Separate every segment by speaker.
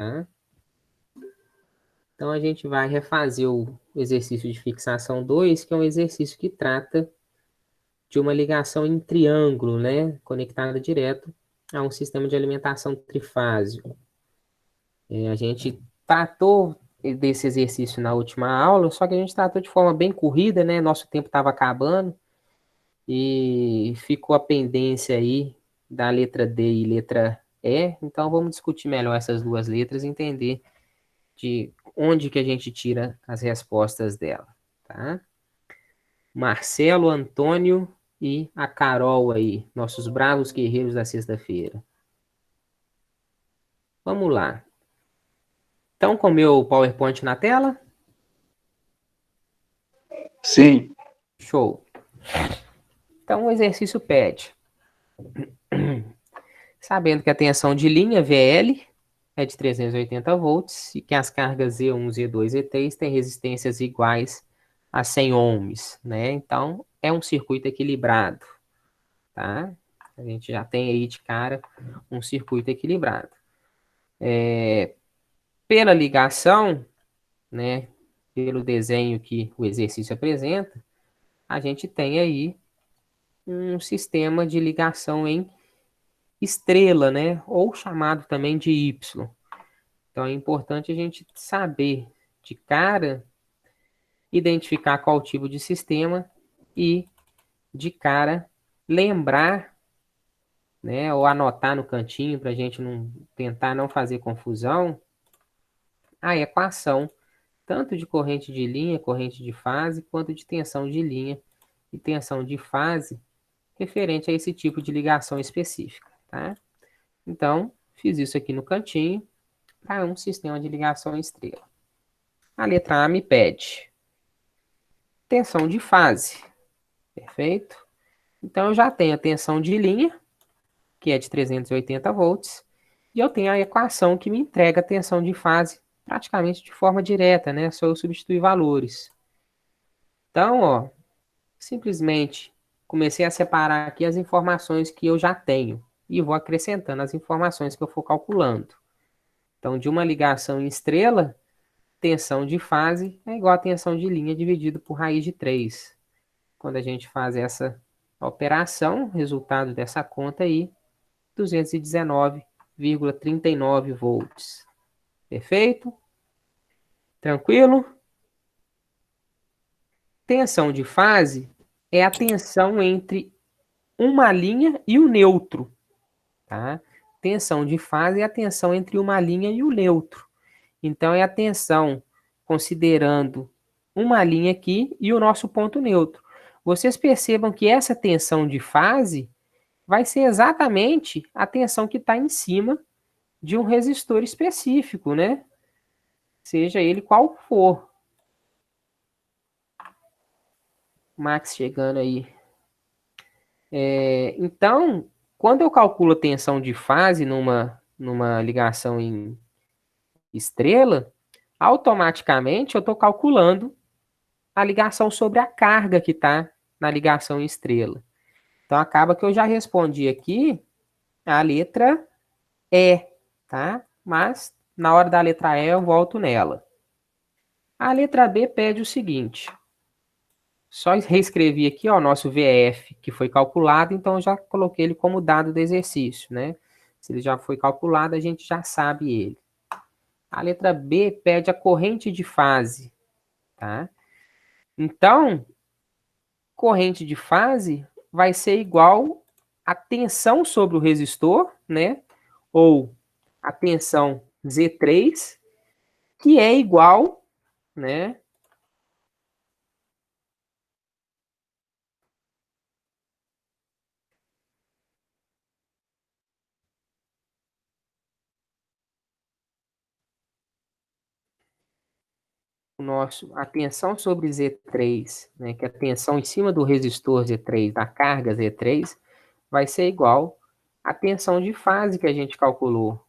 Speaker 1: tá? Então, a gente vai refazer o exercício de fixação 2, que é um exercício que trata de uma ligação em triângulo, né? Conectada direto a um sistema de alimentação trifásico. A gente tratou desse exercício na última aula, só que a gente tratou de forma bem corrida, né? Nosso tempo estava acabando e ficou a pendência aí da letra D e letra E. Então, vamos discutir melhor essas duas letras e entender de onde que a gente tira as respostas dela, tá? Marcelo, Antônio e a Carol aí, nossos bravos guerreiros da sexta-feira. Vamos lá. Estão com o meu PowerPoint na tela?
Speaker 2: Sim.
Speaker 1: Show. Então, o exercício pede, sabendo que a tensão de linha VL é de 380 volts e que as cargas Z1, Z2 e Z3 têm resistências iguais a 100 ohms, né? Então, é um circuito equilibrado, tá? A gente já tem aí de cara um circuito equilibrado. Pela ligação, né, pelo desenho que o exercício apresenta, a gente tem aí um sistema de ligação em estrela, né, ou chamado também de Y. Então é importante a gente saber de cara, identificar qual tipo de sistema e de cara lembrar, né, ou anotar no cantinho para a gente não tentar não fazer confusão, a equação tanto de corrente de linha, corrente de fase, quanto de tensão de linha e tensão de fase referente a esse tipo de ligação específica, tá? Então, fiz isso aqui no cantinho para um sistema de ligação em estrela. A letra A me pede tensão de fase, perfeito? Então, eu já tenho a tensão de linha, que é de 380 volts, e eu tenho a equação que me entrega a tensão de fase praticamente de forma direta, né? Só eu substituir valores. Então, ó, simplesmente comecei a separar aqui as informações que eu já tenho e vou acrescentando as informações que eu for calculando. Então, de uma ligação em estrela, tensão de fase é igual a tensão de linha dividido por raiz de 3. Quando a gente faz essa operação, resultado dessa conta aí, 219,39 volts. Perfeito? Tranquilo? Tensão de fase é a tensão entre uma linha e o neutro, tá? Tensão de fase é a tensão entre uma linha e o neutro. Então, é a tensão considerando uma linha aqui e o nosso ponto neutro. Vocês percebam que essa tensão de fase vai ser exatamente a tensão que está em cima de um resistor específico, né? Seja ele qual for. Max chegando aí. Então, quando eu calculo a tensão de fase numa ligação em estrela, automaticamente eu estou calculando a ligação sobre a carga que está na ligação em estrela. Então acaba que eu já respondi aqui a letra E, tá? Mas na hora da letra E eu volto nela. A letra B pede o seguinte: só reescrevi aqui ó, o nosso VF que foi calculado, então eu já coloquei ele como dado do exercício, né? Se ele já foi calculado, a gente já sabe ele. A letra B pede a corrente de fase, tá? Então, corrente de fase vai ser igual a tensão sobre o resistor, né? Ou a tensão Z3, que é igual, né? A tensão sobre Z3, né? Que é a tensão em cima do resistor Z3, da carga Z3, vai ser igual à tensão de fase que a gente calculou.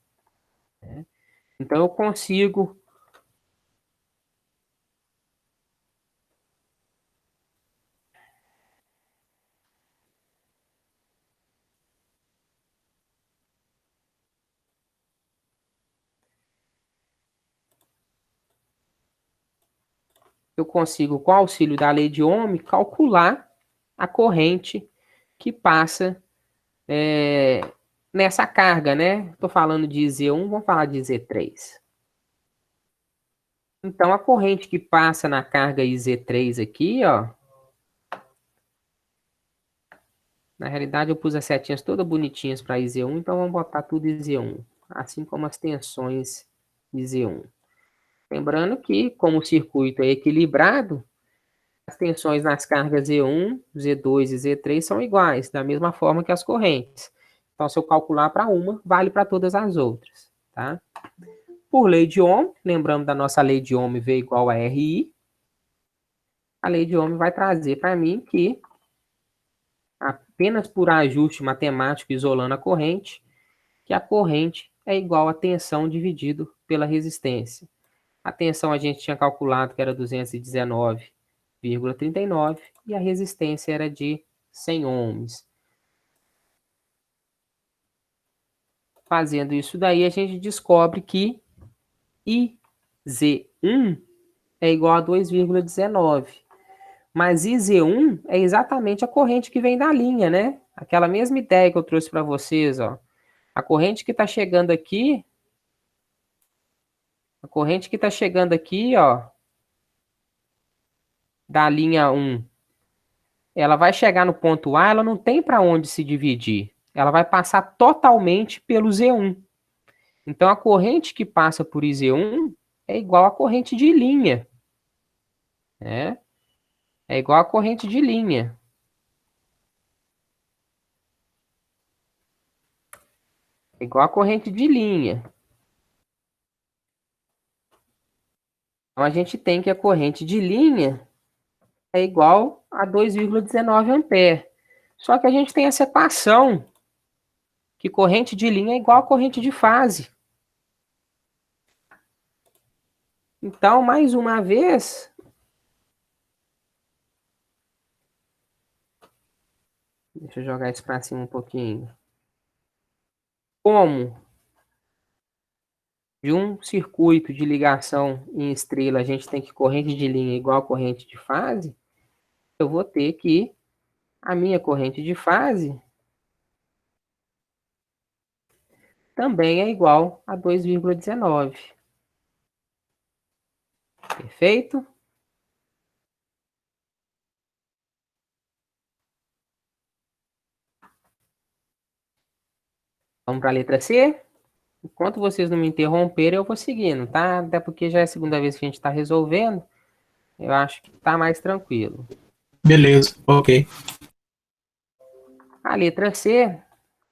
Speaker 1: Né? Então eu consigo eu consigo, com o auxílio da lei de Ohm, calcular a corrente que passa nessa carga, né? Estou falando de Z1, vamos falar de Z3. Então, a corrente que passa na carga IZ3 aqui, ó, na realidade eu pus as setinhas todas bonitinhas para IZ1, então vamos botar tudo IZ1, assim como as tensões IZ1. Lembrando que, como o circuito é equilibrado, as tensões nas cargas Z1, Z2 e Z3 são iguais, da mesma forma que as correntes. Então, se eu calcular para uma, vale para todas as outras, tá? Por lei de Ohm, lembrando da nossa lei de Ohm V igual a RI, a lei de Ohm vai trazer para mim que, apenas por ajuste matemático isolando a corrente, que a corrente é igual a tensão dividido pela resistência. A tensão a gente tinha calculado que era 219,39 e a resistência era de 100 ohms. Fazendo isso daí, a gente descobre que IZ1 é igual a 2,19. Mas IZ1 é exatamente a corrente que vem da linha, né? Aquela mesma ideia que eu trouxe para vocês, ó. A corrente que está chegando aqui, ó, da linha 1, ela vai chegar no ponto A, ela não tem para onde se dividir. Ela vai passar totalmente pelo Z1. Então, a corrente que passa por IZ1 é igual à corrente de linha, né? É igual à corrente de linha. É igual à corrente de linha. Então, a gente tem que a corrente de linha é igual a 2,19 ampere. Só que a gente tem essa equação que corrente de linha é igual a corrente de fase. Então, mais uma vez, deixa eu jogar isso para cima um pouquinho. Como de um circuito de ligação em estrela a gente tem que corrente de linha igual a corrente de fase, eu vou ter que a minha corrente de fase também é igual a 2,19. Perfeito? Vamos para a letra C? Enquanto vocês não me interromperem, eu vou seguindo, tá? Até porque já é a segunda vez que a gente está resolvendo, eu acho que está mais tranquilo.
Speaker 2: Beleza, ok.
Speaker 1: A letra C,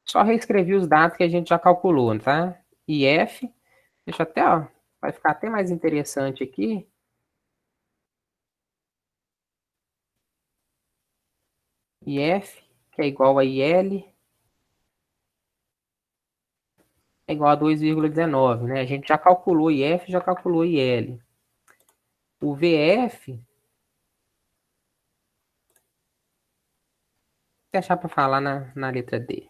Speaker 1: só reescrevi os dados que a gente já calculou, tá? IF, deixa até, ó, vai ficar até mais interessante aqui. IF, que é igual a IL, é igual a 2,19, né? A gente já calculou IF, já calculou IL. O VF, vou deixar para falar na letra D.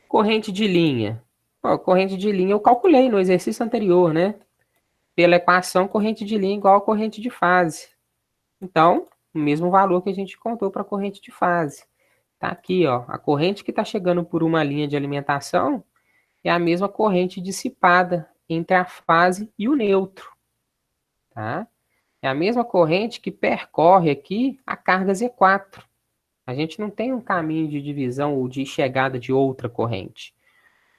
Speaker 1: Corrente de linha. Ó, corrente de linha eu calculei no exercício anterior, né? Pela equação, corrente de linha é igual a corrente de fase. Então, o mesmo valor que a gente contou para a corrente de fase. Tá aqui, ó. A corrente que está chegando por uma linha de alimentação é a mesma corrente dissipada entre a fase e o neutro, tá? É a mesma corrente que percorre aqui a carga Z4. A gente não tem um caminho de divisão ou de chegada de outra corrente.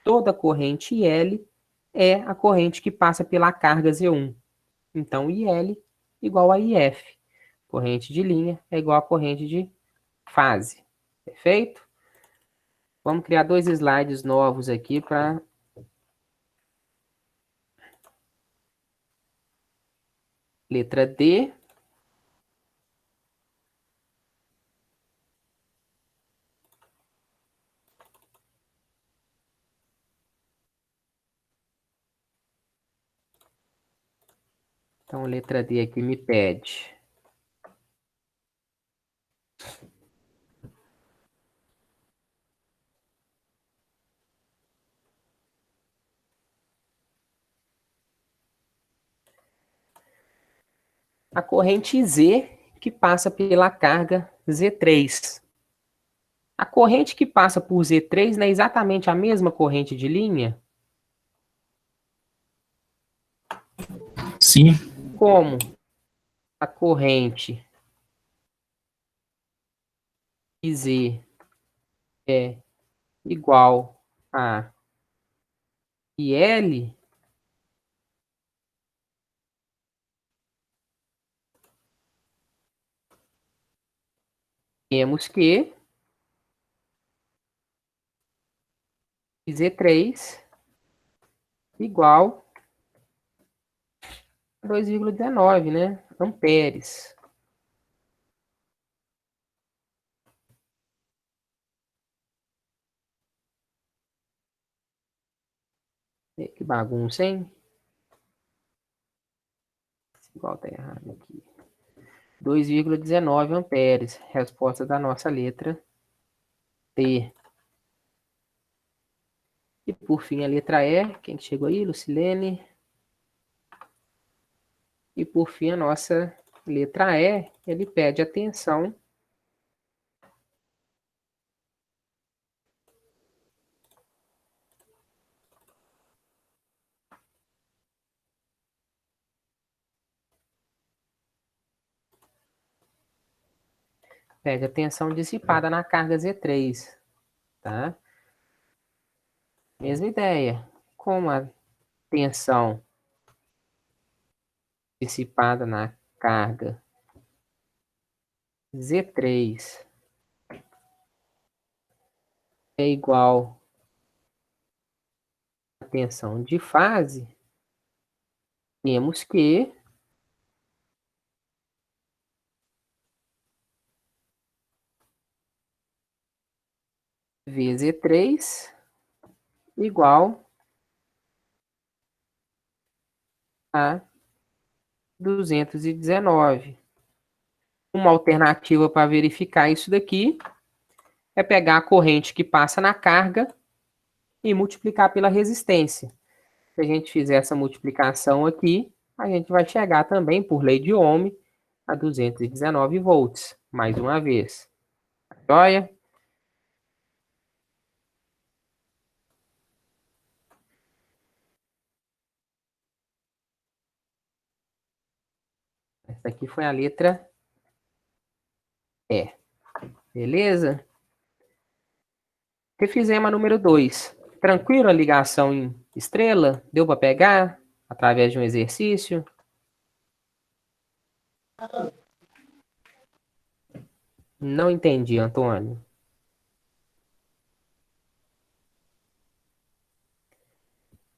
Speaker 1: Toda corrente IL é a corrente que passa pela carga Z1. Então, IL igual a IF. Corrente de linha é igual a corrente de fase. Perfeito? Vamos criar dois slides novos aqui para letra D. Então, letra D aqui me pede. a corrente Z que passa pela carga Z3. A corrente que passa por Z3 não é exatamente a mesma corrente de linha?
Speaker 2: Sim.
Speaker 1: Como a corrente Z é igual a IL, temos que Z3 igual a 2,19, né? Amperes. Que bagunça, hein? Igual tá errado aqui. 2,19 amperes. Resposta da nossa letra T. E por fim a letra E. Quem que chegou aí? Lucilene. E por fim a nossa letra E. Ele pede atenção. Pede atenção dissipada na carga Z3. Tá? Mesma ideia. Como a tensão dissipada na carga Z3 é igual a tensão de fase, temos que VZ3 igual a 219. Uma alternativa para verificar isso daqui é pegar a corrente que passa na carga e multiplicar pela resistência. Se a gente fizer essa multiplicação aqui, a gente vai chegar também, por lei de Ohm, a 219 volts. Mais uma vez. Joia? Essa aqui foi a letra E. Beleza? Refizemos a número 2. Tranquilo a ligação em estrela? Deu para pegar através de um exercício? Não entendi, Antônio.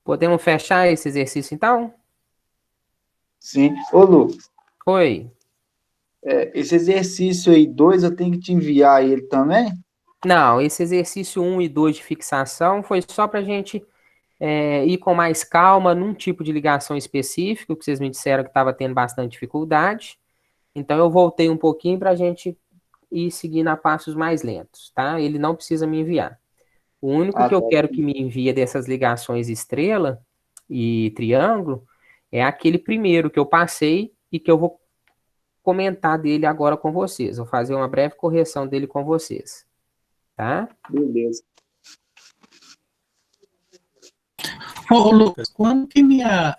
Speaker 1: Podemos fechar esse exercício então?
Speaker 3: Sim. Ô, Lu,
Speaker 1: Oi.
Speaker 3: esse exercício aí, 2, eu tenho que te enviar ele também?
Speaker 1: Não, esse exercício 1 e 2 de fixação foi só para a gente ir com mais calma num tipo de ligação específico, que vocês me disseram que estava tendo bastante dificuldade. Então eu voltei um pouquinho para a gente ir seguindo a passos mais lentos, tá? Ele não precisa me enviar. O único
Speaker 3: Ah,
Speaker 1: que eu
Speaker 3: tá.
Speaker 1: quero que me envie dessas ligações estrela e triângulo é aquele primeiro que eu passei e que eu vou comentar dele agora com vocês. Vou fazer uma breve correção dele com vocês, tá?
Speaker 3: Beleza.
Speaker 2: Ô, Lucas, quando que minha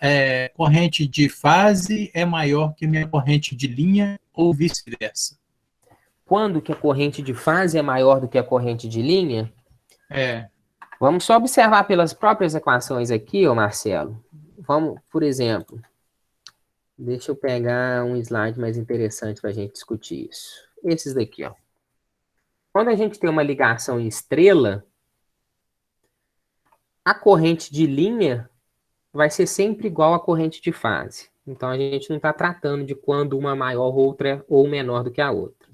Speaker 2: corrente de fase é maior que minha corrente de linha ou vice-versa?
Speaker 1: Quando que a corrente de fase é maior do que a corrente de linha?
Speaker 2: É,
Speaker 1: Vamos só observar pelas próprias equações aqui, ô Marcelo. Vamos, por exemplo, deixa eu pegar um slide mais interessante para a gente discutir isso. Esses daqui, ó. Quando a gente tem uma ligação em estrela, a corrente de linha vai ser sempre igual à corrente de fase. Então a gente não está tratando de quando uma é maior, outra ou menor do que a outra.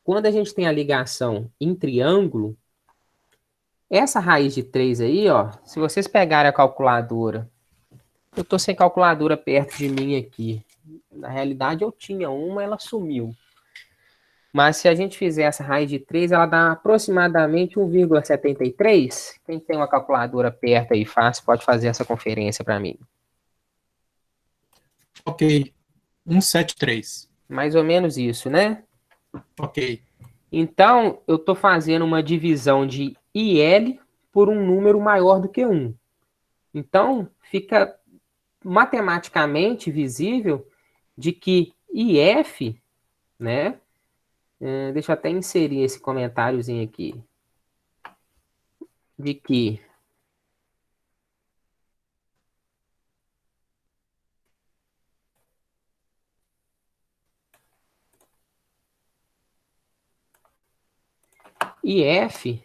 Speaker 1: Quando a gente tem a ligação em triângulo, essa raiz de 3 aí, ó, se vocês pegarem a calculadora, eu tô sem calculadora perto de mim aqui. Na realidade eu tinha uma, ela sumiu. Mas se a gente fizer essa raiz de 3, ela dá aproximadamente 1,73. Quem tem uma calculadora perto aí fácil, pode fazer essa conferência para mim.
Speaker 2: ok. 173.
Speaker 1: Mais ou menos isso, né?
Speaker 2: Ok.
Speaker 1: Então, eu estou fazendo uma divisão de IL por um número maior do que 1. Então, fica matematicamente visível de que IF, né? Deixa eu até inserir esse comentáriozinho aqui. De que IF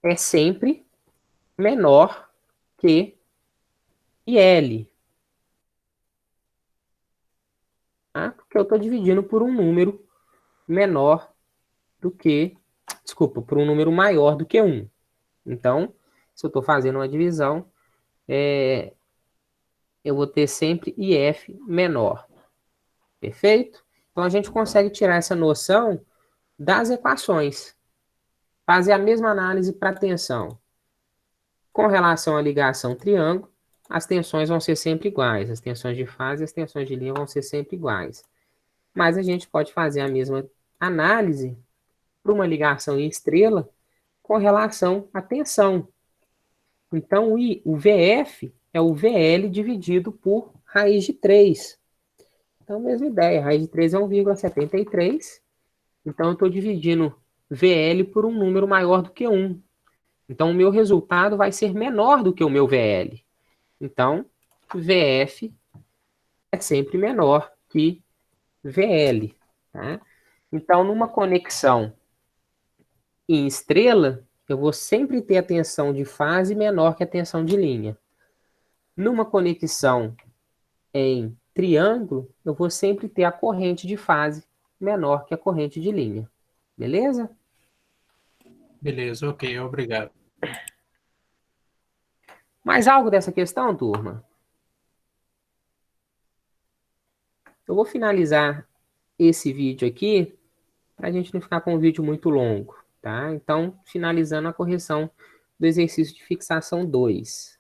Speaker 1: é sempre menor que IL. Tá? Porque eu estou dividindo por um número menor do que... Desculpa, por um número maior do que 1. Então, se eu estou fazendo uma divisão, eu vou ter sempre IF menor. Perfeito? Então, a gente consegue tirar essa noção das equações. Fazer a mesma análise para tensão. Com relação à ligação triângulo, as tensões vão ser sempre iguais. As tensões de fase e as tensões de linha vão ser sempre iguais. Mas a gente pode fazer a mesma análise para uma ligação em estrela com relação à tensão. Então, o VF é o VL dividido por raiz de 3. Então, mesma ideia. Raiz de 3 é 1,73. Então, eu estou dividindo VL por um número maior do que 1. Então, o meu resultado vai ser menor do que o meu VL. Então, VF é sempre menor que VL. Tá? Então, numa conexão em estrela, eu vou sempre ter a tensão de fase menor que a tensão de linha. Numa conexão em triângulo, eu vou sempre ter a corrente de fase menor que a corrente de linha. Beleza?
Speaker 2: Beleza, ok, obrigado.
Speaker 1: Mais algo dessa questão, turma? Eu vou finalizar esse vídeo aqui para a gente não ficar com um vídeo muito longo, tá? Então, finalizando a correção do exercício de fixação 2.